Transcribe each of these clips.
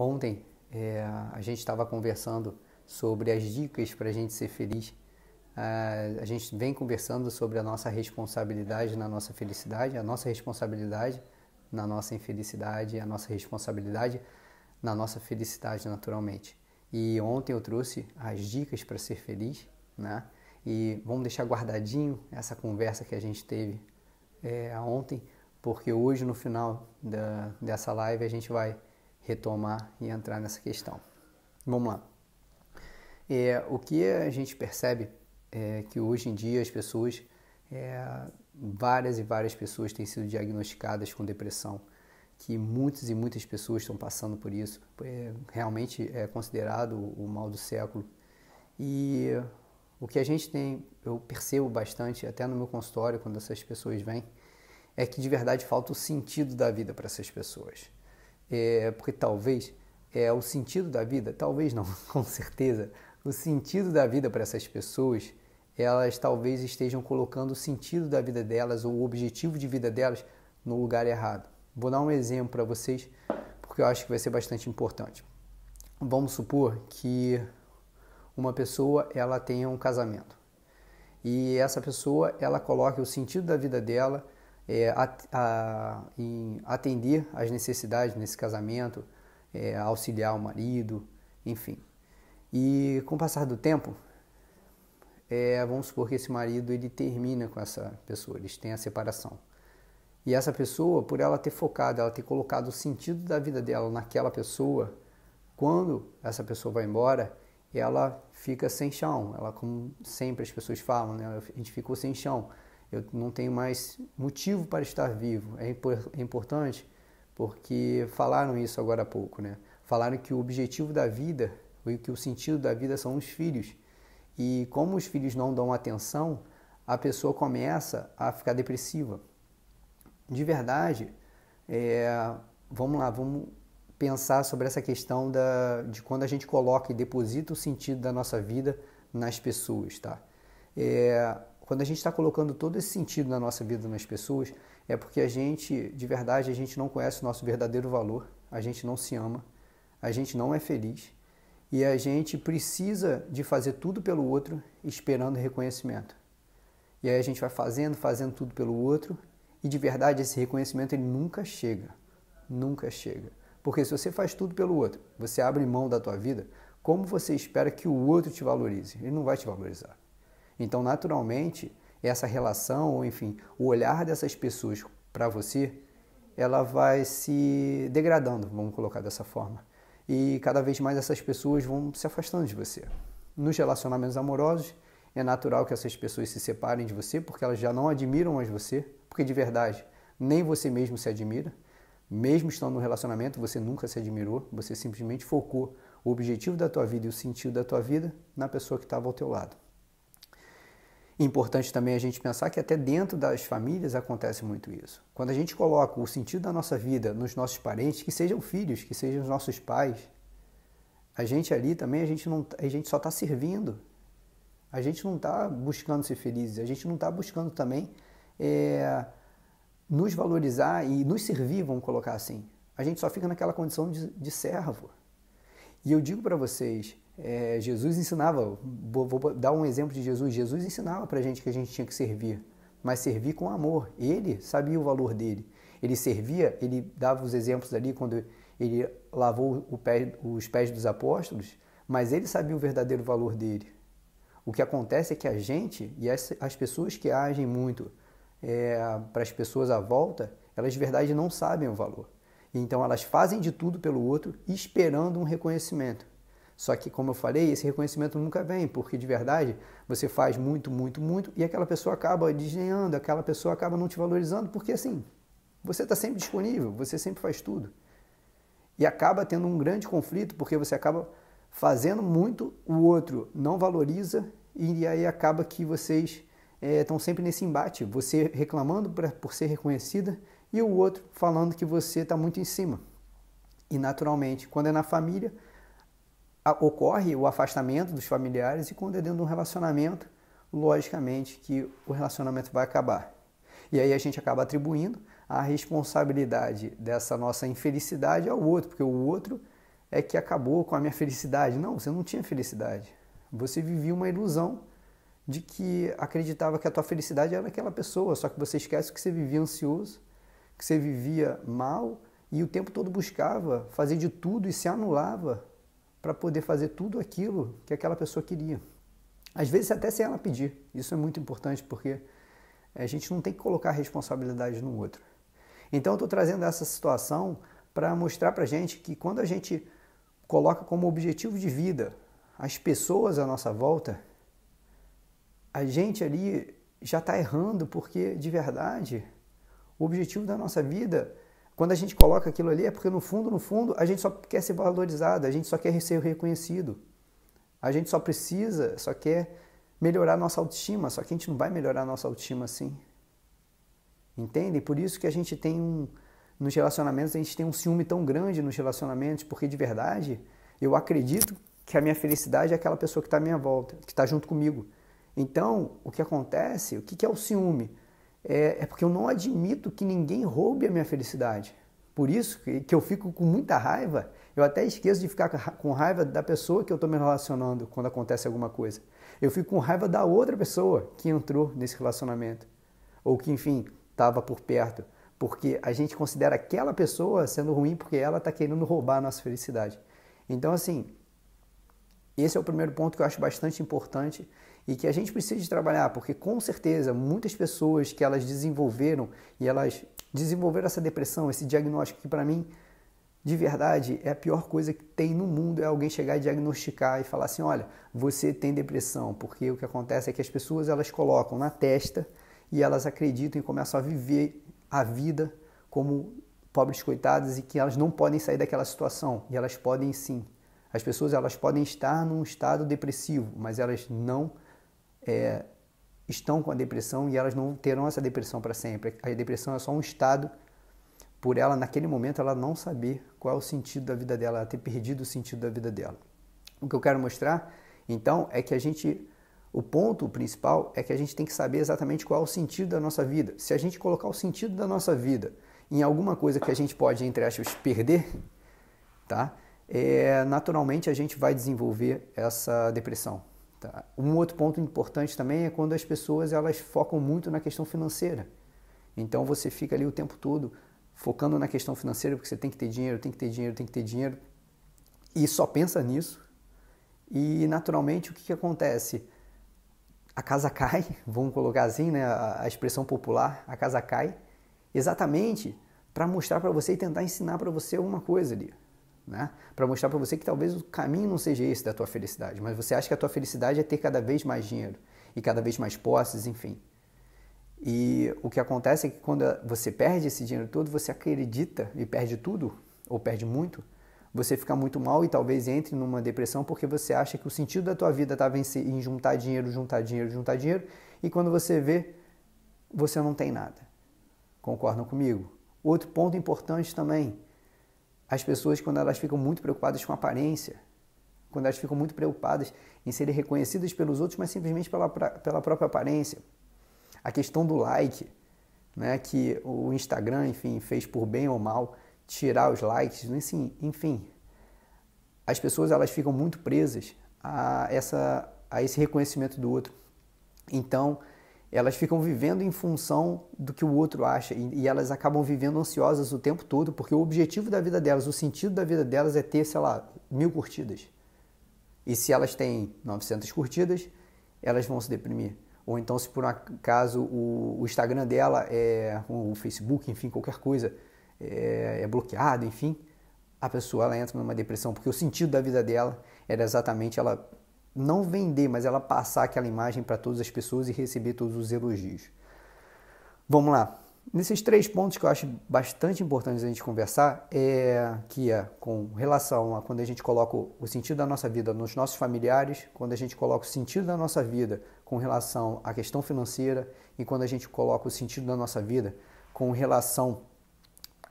Ontem a gente estava conversando sobre as dicas para a gente ser feliz. A gente vem conversando sobre a nossa responsabilidade na nossa felicidade, a nossa responsabilidade na nossa infelicidade, a nossa responsabilidade na nossa felicidade naturalmente. E ontem eu trouxe as dicas para ser feliz, né? E vamos deixar guardadinho essa conversa que a gente teve ontem, porque hoje no final dessa live a gente vai retomar e entrar nessa questão. Vamos lá. O que a gente percebe é que hoje em dia as pessoas, várias e várias pessoas têm sido diagnosticadas com depressão, que muitas e muitas pessoas estão passando por isso. Realmente é considerado o mal do século. E o que a gente tem, eu percebo bastante, até no meu consultório, quando essas pessoas vêm, é que de verdade falta o sentido da vida para essas pessoas. Porque talvez o sentido da vida, talvez não, com certeza, o sentido da vida para essas pessoas, elas talvez estejam colocando o sentido da vida delas, ou o objetivo de vida delas, no lugar errado. Vou dar um exemplo para vocês, porque eu acho que vai ser bastante importante. Vamos supor que uma pessoa ela tenha um casamento e essa pessoa ela coloca o sentido da vida dela em atender às necessidades nesse casamento, auxiliar o marido, enfim. E com o passar do tempo, vamos supor que esse marido ele termina com essa pessoa, eles têm a separação. E essa pessoa, por ela ter focado, ela ter colocado o sentido da vida dela naquela pessoa, quando essa pessoa vai embora, ela fica sem chão. Ela, como sempre as pessoas falam, né? A gente ficou sem chão. Eu não tenho mais motivo para estar vivo. É importante porque falaram isso agora há pouco, né? Falaram que o objetivo da vida, ou que o sentido da vida são os filhos. E como os filhos não dão atenção, a pessoa começa a ficar depressiva. De verdade, vamos lá, vamos pensar sobre essa questão de quando a gente coloca e deposita o sentido da nossa vida nas pessoas, tá? Quando a gente está colocando todo esse sentido na nossa vida nas pessoas, é porque a gente, de verdade, a gente não conhece o nosso verdadeiro valor, a gente não se ama, a gente não é feliz e a gente precisa de fazer tudo pelo outro esperando reconhecimento. E aí a gente vai fazendo tudo pelo outro e de verdade esse reconhecimento ele nunca chega, nunca chega. Porque se você faz tudo pelo outro, você abre mão da tua vida, como você espera que o outro te valorize? Ele não vai te valorizar. Então, naturalmente, essa relação, ou enfim, o olhar dessas pessoas para você, ela vai se degradando, vamos colocar dessa forma. E cada vez mais essas pessoas vão se afastando de você. Nos relacionamentos amorosos, é natural que essas pessoas se separem de você, porque elas já não admiram mais você, porque de verdade, nem você mesmo se admira. Mesmo estando no relacionamento, você nunca se admirou, você simplesmente focou o objetivo da tua vida e o sentido da tua vida na pessoa que estava ao teu lado. Importante também a gente pensar que até dentro das famílias acontece muito isso. Quando a gente coloca o sentido da nossa vida nos nossos parentes, que sejam filhos, que sejam os nossos pais, a gente ali também, a gente só está servindo. A gente não está buscando ser felizes, a gente não está buscando também nos valorizar e nos servir, vamos colocar assim. A gente só fica naquela condição de servo. E eu digo para vocês, Jesus ensinava, vou dar um exemplo de Jesus, Jesus ensinava para a gente que a gente tinha que servir, mas servir com amor. Ele sabia o valor dele. Ele servia, ele dava os exemplos ali quando ele lavou os pés dos apóstolos, mas ele sabia o verdadeiro valor dele. O que acontece é que a gente e as pessoas que agem muito para as pessoas à volta, elas de verdade não sabem o valor. Então elas fazem de tudo pelo outro esperando um reconhecimento. Só que, como eu falei, esse reconhecimento nunca vem, porque de verdade você faz muito, muito, muito e aquela pessoa acaba desdenhando, aquela pessoa acaba não te valorizando, porque assim, você está sempre disponível, você sempre faz tudo. E acaba tendo um grande conflito, porque você acaba fazendo muito, o outro não valoriza e aí acaba que vocês estão sempre nesse embate, você reclamando por ser reconhecida e o outro falando que você está muito em cima. E naturalmente, quando é na família, ocorre o afastamento dos familiares e quando é dentro de um relacionamento, logicamente que o relacionamento vai acabar. E aí a gente acaba atribuindo a responsabilidade dessa nossa infelicidade ao outro, porque o outro é que acabou com a minha felicidade. Não, você não tinha felicidade. Você vivia uma ilusão de que acreditava que a tua felicidade era aquela pessoa, só que você esquece que você vivia ansioso, que você vivia mal e o tempo todo buscava fazer de tudo e se anulava para poder fazer tudo aquilo que aquela pessoa queria. Às vezes até sem ela pedir. Isso é muito importante porque a gente não tem que colocar a responsabilidade no outro. Então eu estou trazendo essa situação para mostrar para a gente que quando a gente coloca como objetivo de vida as pessoas à nossa volta, a gente ali já está errando, porque de verdade o objetivo da nossa vida, quando a gente coloca aquilo ali, é porque no fundo, a gente só quer ser valorizado, a gente só quer ser reconhecido. A gente só quer melhorar a nossa autoestima, só que a gente não vai melhorar a nossa autoestima assim. Entende? Por isso que a gente tem nos relacionamentos, a gente tem um ciúme tão grande nos relacionamentos, porque de verdade, eu acredito que a minha felicidade é aquela pessoa que está à minha volta, que está junto comigo. Então, o que acontece, o que é o ciúme? É porque eu não admito que ninguém roube a minha felicidade. Por isso que eu fico com muita raiva, eu até esqueço de ficar com raiva da pessoa que eu estou me relacionando quando acontece alguma coisa. Eu fico com raiva da outra pessoa que entrou nesse relacionamento, ou que, enfim, estava por perto, porque a gente considera aquela pessoa sendo ruim porque ela está querendo roubar a nossa felicidade. Então, assim, esse é o primeiro ponto que eu acho bastante importante e que a gente precisa de trabalhar, porque com certeza muitas pessoas que elas desenvolveram e elas desenvolveram essa depressão, esse diagnóstico que para mim, de verdade, é a pior coisa que tem no mundo, é alguém chegar e diagnosticar e falar assim, olha, você tem depressão, porque o que acontece é que as pessoas elas colocam na testa e elas acreditam e começam a viver a vida como pobres coitadas e que elas não podem sair daquela situação, e elas podem sim. As pessoas elas podem estar num estado depressivo, mas elas não estão com a depressão e elas não terão essa depressão para sempre. A depressão é só um estado por ela, naquele momento, ela não saber qual é o sentido da vida dela, ela ter perdido o sentido da vida dela. O que eu quero mostrar, então, é que o ponto principal é que a gente tem que saber exatamente qual é o sentido da nossa vida. Se a gente colocar o sentido da nossa vida em alguma coisa que a gente pode, entre aspas, perder, tá? Naturalmente a gente vai desenvolver essa depressão. Tá? Um outro ponto importante também é quando as pessoas elas focam muito na questão financeira. Então você fica ali o tempo todo focando na questão financeira, porque você tem que ter dinheiro, tem que ter dinheiro, tem que ter dinheiro, e só pensa nisso. E naturalmente o que acontece? A casa cai, vamos colocar assim, né? A expressão popular, a casa cai, exatamente para mostrar para você e tentar ensinar para você alguma coisa ali. Né? Para mostrar para você que talvez o caminho não seja esse da tua felicidade, mas você acha que a tua felicidade é ter cada vez mais dinheiro e cada vez mais posses, enfim. E o que acontece é que quando você perde esse dinheiro todo, você acredita e perde tudo, ou perde muito, você fica muito mal e talvez entre numa depressão porque você acha que o sentido da tua vida estava em juntar dinheiro, juntar dinheiro, juntar dinheiro, e quando você vê, você não tem nada. Concordam comigo? Outro ponto importante também, as pessoas, quando elas ficam muito preocupadas com a aparência, quando elas ficam muito preocupadas em serem reconhecidas pelos outros, mas simplesmente pela própria aparência. A questão do like, né, que o Instagram, enfim, fez por bem ou mal, tirar os likes, enfim. As pessoas elas ficam muito presas a esse reconhecimento do outro. Então, elas ficam vivendo em função do que o outro acha e elas acabam vivendo ansiosas o tempo todo, porque o objetivo da vida delas, o sentido da vida delas é ter, sei lá, 1000 curtidas. E se elas têm 900 curtidas, elas vão se deprimir. Ou então, se por um acaso o Instagram dela, o Facebook, enfim, qualquer coisa, é bloqueado, enfim, a pessoa ela entra numa depressão, porque o sentido da vida dela era exatamente ela não vender, mas ela passar aquela imagem para todas as pessoas e receber todos os elogios. Vamos lá. Nesses 3 pontos que eu acho bastante importantes a gente conversar, que é com relação a quando a gente coloca o sentido da nossa vida nos nossos familiares, quando a gente coloca o sentido da nossa vida com relação à questão financeira e quando a gente coloca o sentido da nossa vida com relação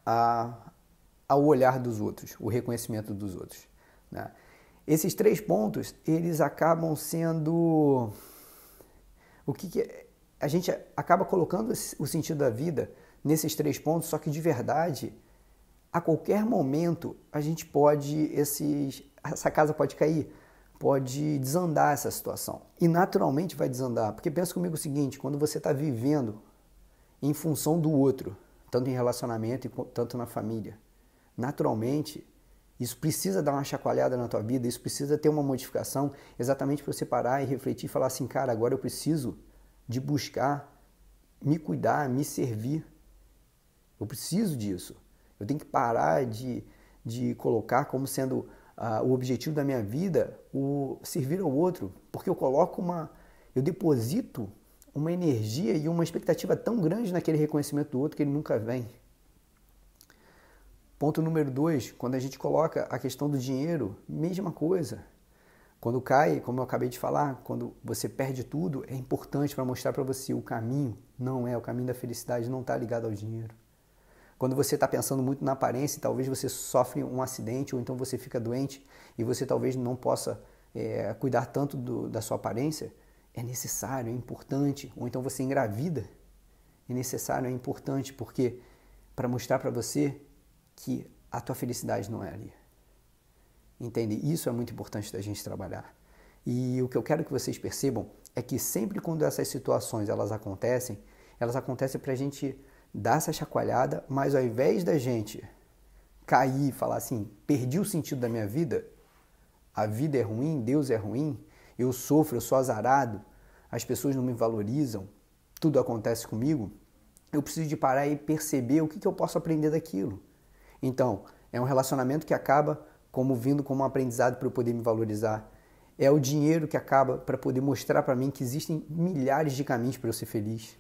ao olhar dos outros, o reconhecimento dos outros. Né? Esses 3 pontos, eles acabam sendo a gente acaba colocando o sentido da vida nesses 3 pontos, só que de verdade A qualquer momento a gente pode, essa casa pode cair, pode desandar essa situação. E naturalmente vai desandar, porque pensa comigo o seguinte, quando você está vivendo em função do outro, tanto em relacionamento e tanto na família, naturalmente isso precisa dar uma chacoalhada na tua vida, isso precisa ter uma modificação, exatamente para você parar e refletir e falar assim, cara, agora eu preciso de buscar me cuidar, me servir. Eu preciso disso. Eu tenho que parar de colocar como sendo o objetivo da minha vida o servir ao outro, porque eu deposito uma energia e uma expectativa tão grande naquele reconhecimento do outro que ele nunca vem. Ponto número 2, quando a gente coloca a questão do dinheiro, mesma coisa. Quando cai, como eu acabei de falar, quando você perde tudo, é importante para mostrar para você o caminho o caminho da felicidade não está ligado ao dinheiro. Quando você está pensando muito na aparência, talvez você sofre um acidente ou então você fica doente e você talvez não possa cuidar tanto da sua aparência, é necessário, é importante. Ou então você engravida, é necessário, é importante, porque para mostrar para você que a tua felicidade não é ali. Entende? Isso é muito importante da gente trabalhar. E o que eu quero que vocês percebam é que sempre quando essas situações elas acontecem para a gente dar essa chacoalhada, mas ao invés da gente cair e falar assim, perdi o sentido da minha vida, a vida é ruim, Deus é ruim, eu sofro, eu sou azarado, as pessoas não me valorizam, tudo acontece comigo, eu preciso de parar e perceber o que eu posso aprender daquilo. Então, é um relacionamento que acaba vindo como um aprendizado para eu poder me valorizar. É o dinheiro que acaba para poder mostrar para mim que existem milhares de caminhos para eu ser feliz.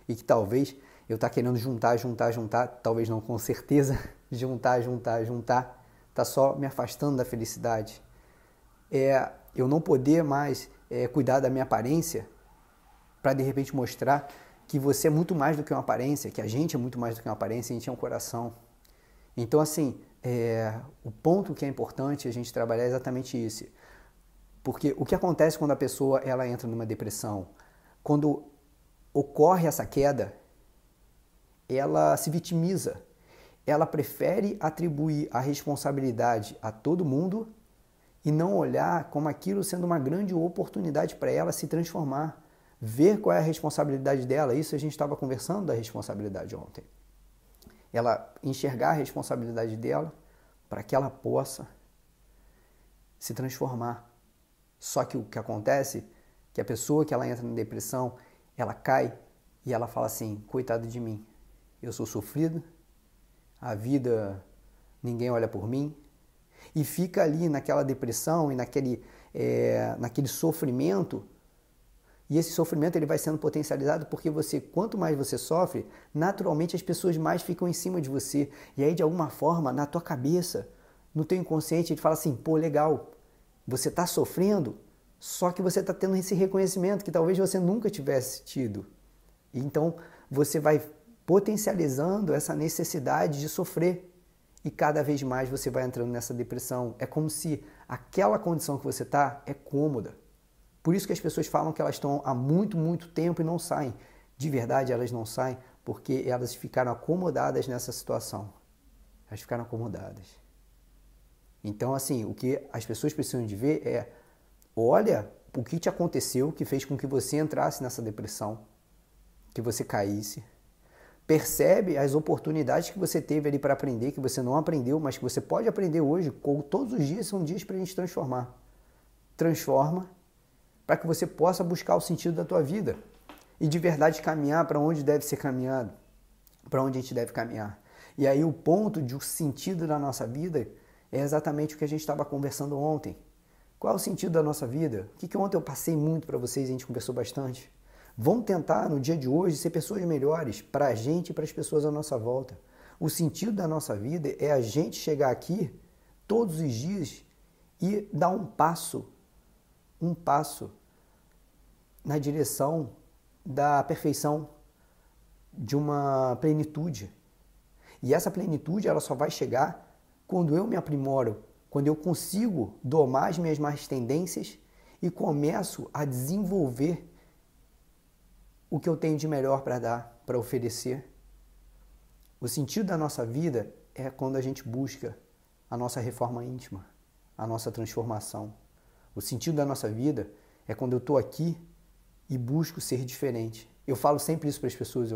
E que talvez eu tá querendo juntar, talvez não com certeza, juntar, tá só me afastando da felicidade. Eu não poder mais cuidar da minha aparência para de repente mostrar que você é muito mais do que uma aparência, que a gente é muito mais do que uma aparência, a gente é um coração. Então, assim, o ponto que é importante a gente trabalhar é exatamente esse. Porque o que acontece quando a pessoa ela entra numa depressão? Quando ocorre essa queda, ela se vitimiza. Ela prefere atribuir a responsabilidade a todo mundo e não olhar como aquilo sendo uma grande oportunidade para ela se transformar. Ver qual é a responsabilidade dela. Isso a gente estava conversando da responsabilidade ontem. Ela enxergar a responsabilidade dela para que ela possa se transformar. Só que o que acontece é que a pessoa que ela entra na depressão, ela cai e ela fala assim, coitado de mim, eu sou sofrido, a vida, ninguém olha por mim, e fica ali naquela depressão e naquele sofrimento, e esse sofrimento ele vai sendo potencializado porque quanto mais você sofre, naturalmente as pessoas mais ficam em cima de você. E aí, de alguma forma, na tua cabeça, no teu inconsciente, ele fala assim, pô, legal, você está sofrendo, só que você está tendo esse reconhecimento que talvez você nunca tivesse tido. Então, você vai potencializando essa necessidade de sofrer. E cada vez mais você vai entrando nessa depressão. É como se aquela condição que você está é cômoda. Por isso que as pessoas falam que elas estão há muito, muito tempo e não saem. De verdade, elas não saem porque elas ficaram acomodadas nessa situação. Elas ficaram acomodadas. Então, assim, o que as pessoas precisam de ver é, olha o que te aconteceu que fez com que você entrasse nessa depressão, que você caísse. Percebe as oportunidades que você teve ali para aprender, que você não aprendeu, mas que você pode aprender hoje. Todos os dias são dias para a gente transformar. Transforma para que você possa buscar o sentido da tua vida e de verdade caminhar para onde deve ser caminhado, para onde a gente deve caminhar. E aí o ponto de o sentido da nossa vida é exatamente o que a gente estava conversando ontem. Qual é o sentido da nossa vida? O que ontem eu passei muito para vocês e a gente conversou bastante. Vamos tentar, no dia de hoje, ser pessoas melhores para a gente e para as pessoas à nossa volta. O sentido da nossa vida é a gente chegar aqui todos os dias e dar um passo na direção da perfeição, de uma plenitude. E essa plenitude ela só vai chegar quando eu me aprimoro, quando eu consigo domar as minhas más tendências e começo a desenvolver o que eu tenho de melhor para dar, para oferecer. O sentido da nossa vida é quando a gente busca a nossa reforma íntima, a nossa transformação. O sentido da nossa vida é quando eu estou aqui e busco ser diferente. Eu falo sempre isso para as pessoas.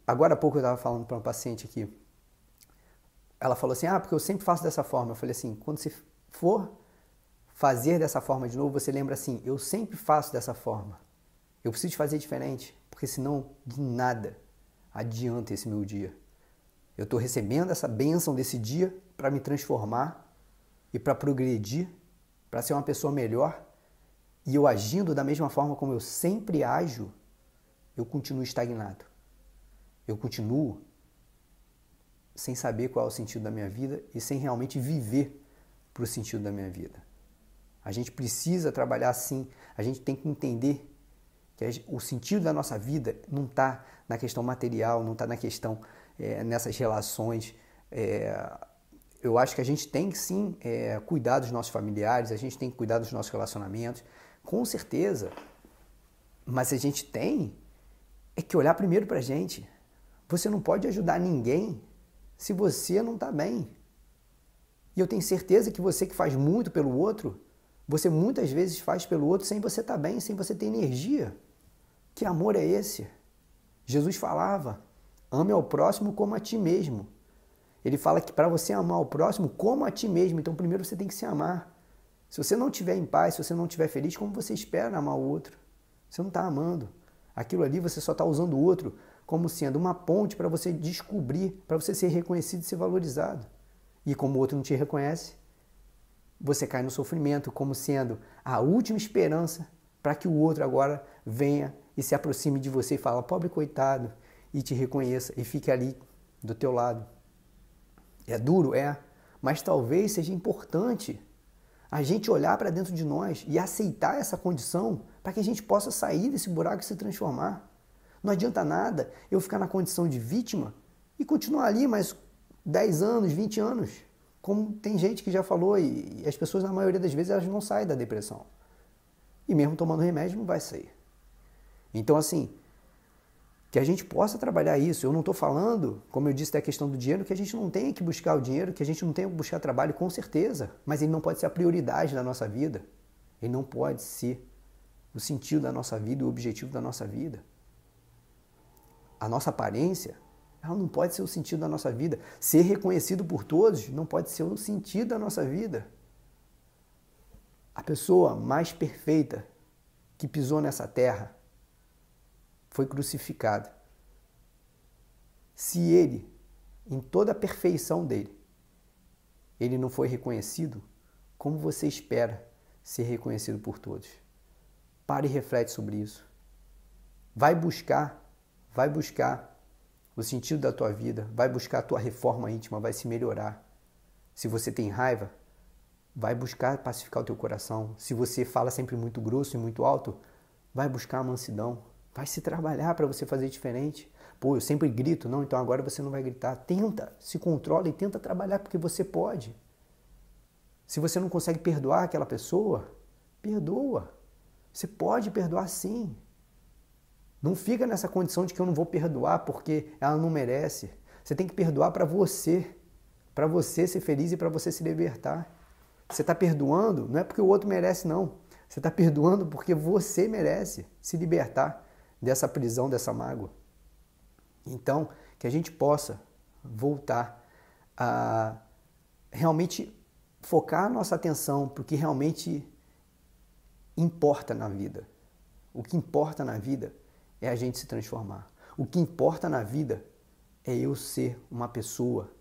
Agora há pouco eu estava falando para uma paciente aqui. Ela falou assim, porque eu sempre faço dessa forma. Eu falei assim, quando você for fazer dessa forma de novo, você lembra assim, eu sempre faço dessa forma. Eu preciso fazer diferente, porque senão de nada adianta esse meu dia. Eu estou recebendo essa bênção desse dia para me transformar e para progredir, para ser uma pessoa melhor. E eu agindo da mesma forma como eu sempre ajo, eu continuo estagnado. Eu continuo sem saber qual é o sentido da minha vida e sem realmente viver para o sentido da minha vida. A gente precisa trabalhar assim, a gente tem que entender que o sentido da nossa vida não está na questão material, não está na questão nessas relações. Eu acho que a gente tem que sim cuidar dos nossos familiares, a gente tem que cuidar dos nossos relacionamentos, com certeza, mas a gente tem que olhar primeiro para a gente. Você não pode ajudar ninguém se você não está bem. E eu tenho certeza que você que faz muito pelo outro, você muitas vezes faz pelo outro sem você estar bem, sem você ter energia. Que amor é esse? Jesus falava, ame ao próximo como a ti mesmo. Ele fala que para você amar o próximo como a ti mesmo, então primeiro você tem que se amar. Se você não estiver em paz, se você não estiver feliz, como você espera amar o outro? Você não está amando. Aquilo ali você só está usando o outro como sendo uma ponte para você descobrir, para você ser reconhecido e ser valorizado. E como o outro não te reconhece, você cai no sofrimento como sendo a última esperança para que o outro agora venha e se aproxime de você e fala, pobre coitado, e te reconheça e fique ali do teu lado. É duro? É, mas talvez seja importante a gente olhar para dentro de nós e aceitar essa condição para que a gente possa sair desse buraco e se transformar. Não adianta nada eu ficar na condição de vítima e continuar ali mais 10 anos, 20 anos. Como tem gente que já falou e as pessoas, na maioria das vezes, elas não saem da depressão. E mesmo tomando remédio, não vai sair. Então, assim, que a gente possa trabalhar isso. Eu não estou falando, como eu disse, da questão do dinheiro, que a gente não tenha que buscar o dinheiro, que a gente não tenha que buscar trabalho, com certeza. Mas ele não pode ser a prioridade da nossa vida. Ele não pode ser o sentido da nossa vida, o objetivo da nossa vida. A nossa aparência, ela não pode ser o sentido da nossa vida. Ser reconhecido por todos não pode ser o sentido da nossa vida. A pessoa mais perfeita que pisou nessa terra foi crucificado. Se ele, em toda a perfeição dele, ele não foi reconhecido, como você espera ser reconhecido por todos? Pare e reflete sobre isso. Vai buscar o sentido da tua vida, vai buscar a tua reforma íntima, vai se melhorar. Se você tem raiva, vai buscar pacificar o teu coração. Se você fala sempre muito grosso e muito alto, vai buscar a mansidão. Vai se trabalhar para você fazer diferente. Pô, eu sempre grito. Não, então agora você não vai gritar. Tenta, se controla e tenta trabalhar porque você pode. Se você não consegue perdoar aquela pessoa, perdoa. Você pode perdoar sim. Não fica nessa condição de que eu não vou perdoar porque ela não merece. Você tem que perdoar para você ser feliz e para você se libertar. Você está perdoando, não é porque o outro merece, não. Você está perdoando porque você merece se libertar dessa prisão, dessa mágoa. Então, que a gente possa voltar a realmente focar a nossa atenção para o que realmente importa na vida. O que importa na vida é a gente se transformar. O que importa na vida é eu ser uma pessoa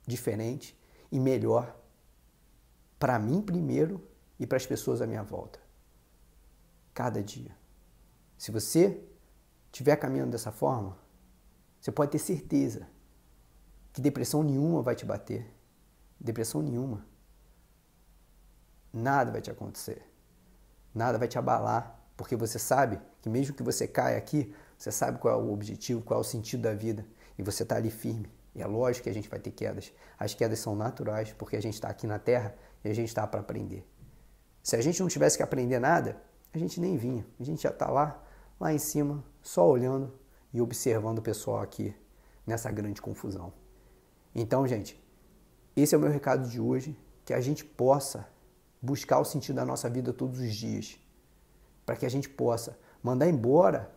diferente e melhor para mim primeiro e para as pessoas à minha volta. Cada dia. Se você estiver caminhando dessa forma, você pode ter certeza que depressão nenhuma vai te bater. Depressão nenhuma. Nada vai te acontecer. Nada vai te abalar, porque você sabe que mesmo que você caia aqui, você sabe qual é o objetivo, qual é o sentido da vida, e você está ali firme. E é lógico que a gente vai ter quedas. As quedas são naturais, porque a gente está aqui na Terra e a gente está para aprender. Se a gente não tivesse que aprender nada, a gente nem vinha. A gente já está lá em cima, só olhando e observando o pessoal aqui nessa grande confusão. Então, gente, esse é o meu recado de hoje, que a gente possa buscar o sentido da nossa vida todos os dias, para que a gente possa mandar embora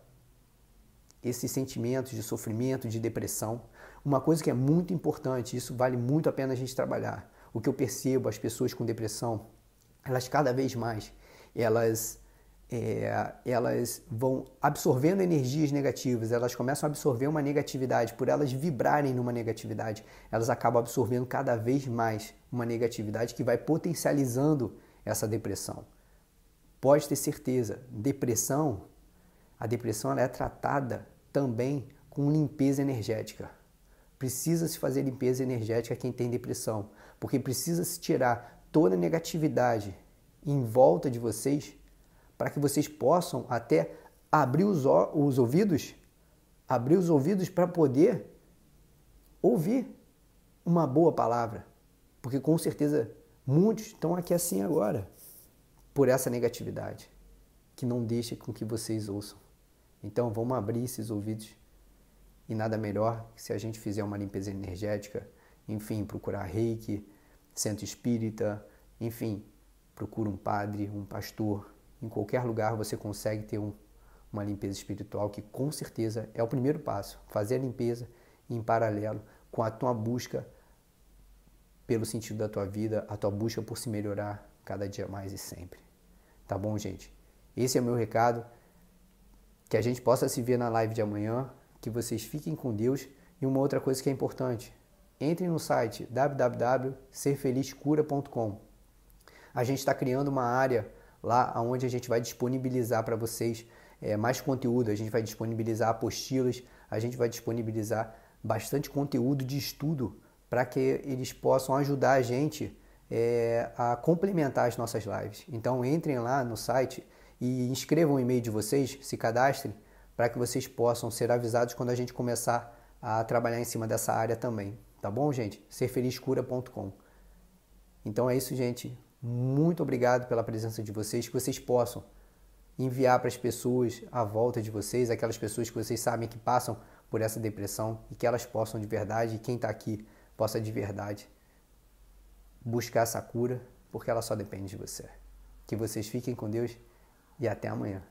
esses sentimentos de sofrimento, de depressão. Uma coisa que é muito importante, isso vale muito a pena a gente trabalhar. O que eu percebo, as pessoas com depressão, elas cada vez mais, elas vão absorvendo energias negativas, elas começam a absorver uma negatividade, por elas vibrarem numa negatividade, elas acabam absorvendo cada vez mais uma negatividade que vai potencializando essa depressão. Pode ter certeza, a depressão ela é tratada também com limpeza energética. Precisa se fazer limpeza energética quem tem depressão, porque precisa se tirar toda a negatividade em volta de vocês, para que vocês possam até abrir os ouvidos para poder ouvir uma boa palavra. Porque com certeza muitos estão aqui assim agora, por essa negatividade, que não deixa com que vocês ouçam. Então vamos abrir esses ouvidos, e nada melhor que se a gente fizer uma limpeza energética, enfim, procurar reiki, centro espírita, enfim, procura um padre, um pastor. Em qualquer lugar você consegue ter uma limpeza espiritual, que com certeza é o primeiro passo. Fazer a limpeza em paralelo com a tua busca pelo sentido da tua vida, a tua busca por se melhorar cada dia mais e sempre. Tá bom, gente? Esse é o meu recado. Que a gente possa se ver na live de amanhã, que vocês fiquem com Deus. E uma outra coisa que é importante, entrem no site www.serfelizcura.com. A gente está criando uma área lá onde a gente vai disponibilizar para vocês mais conteúdo, a gente vai disponibilizar apostilas, a gente vai disponibilizar bastante conteúdo de estudo para que eles possam ajudar a gente a complementar as nossas lives. Então entrem lá no site e inscrevam o e-mail de vocês, se cadastrem, para que vocês possam ser avisados quando a gente começar a trabalhar em cima dessa área também. Tá bom, gente? serfelizcura.com. Então é isso, gente. Muito obrigado pela presença de vocês, que vocês possam enviar para as pessoas à volta de vocês, aquelas pessoas que vocês sabem que passam por essa depressão, e que elas possam de verdade, e quem está aqui possa de verdade buscar essa cura, porque ela só depende de você. Que vocês fiquem com Deus e até amanhã.